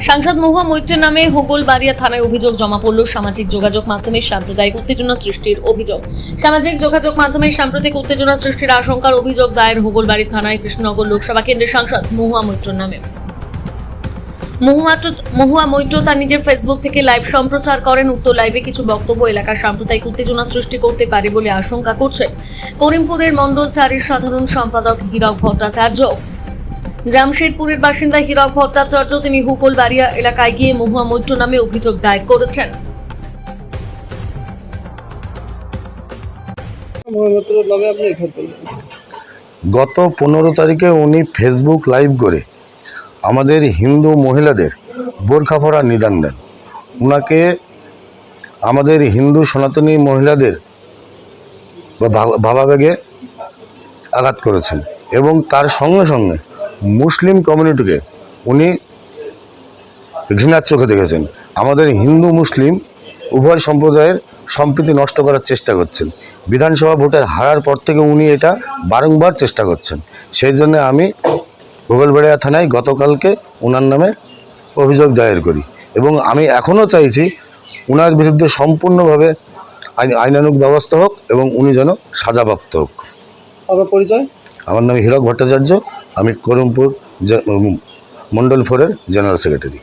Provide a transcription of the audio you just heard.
সাংসদ মহুয়া মৈত্রের নামে হোগলবাড়িয়া থানায় অভিযোগ জমা পড়ল সামাজিক যোগাযোগ মাধ্যমে সাম্প্রদায়িক উত্তেজনা সৃষ্টির অভিযোগ। সামাজিক যোগাযোগ মাধ্যমে সাম্প্রতিক উত্তেজনা সৃষ্টির আশঙ্কার অভিযোগ দায়ের হোগলবাড়ি থানায় কৃষ্ণনগর লোকসভা কেন্দ্রের সাংসদ মহুয়া মৈত্রের নামে। মহুয়া মৈত্র তার নিজের ফেসবুক থেকে লাইভ সম্প্রচার করেন। উক্ত লাইভে কিছু বক্তব্য এলাকার সাম্প্রদায়িক উত্তেজনা সৃষ্টি করতে পারে বলে আশঙ্কা করছেন করিমপুরের মণ্ডল 4-এর সাধারণ সম্পাদক হীরক ভট্টাচার্য। জামশেদপুরের বাসিন্দা হীরক ভট্টাচার্য তিনি হোগলবাড়িয়া এলাকায় গিয়ে মহুয়া মৈত্র নামে অভিযোগ দায়ের করেছেন। গত 15 তারিখে উনি ফেসবুক লাইভ করে আমাদের হিন্দু মহিলাদের বোরখা পরার নিদান দেন। উনাকে আমাদের হিন্দু সনাতনী মহিলাদের ভাবাবেগে আঘাত করেছেন এবং তার সঙ্গে সঙ্গে মুসলিম কমিউনিটিকে উনি ঘৃণার চোখে দেখেছেন। আমাদের হিন্দু মুসলিম উভয় সম্প্রদায়ের সম্প্রীতি নষ্ট করার চেষ্টা করছেন। বিধানসভা ভোটের হারার পর থেকে উনি এটা বারংবার চেষ্টা করছেন। সেই জন্য আমি হোগলবাড়িয়া থানায় গতকালকে ওনার নামে অভিযোগ দায়ের করি এবং আমি এখনও চাইছি ওনার বিরুদ্ধে সম্পূর্ণভাবে আইনানুগ ব্যবস্থা হোক এবং উনি যেন সাজাপ্রাপ্ত হোক। আপনার পরিচয়? আমার নাম হীরক ভট্টাচার্য, আমি করিমপুর মণ্ডল 4-এর জেনারেল সেক্রেটারি।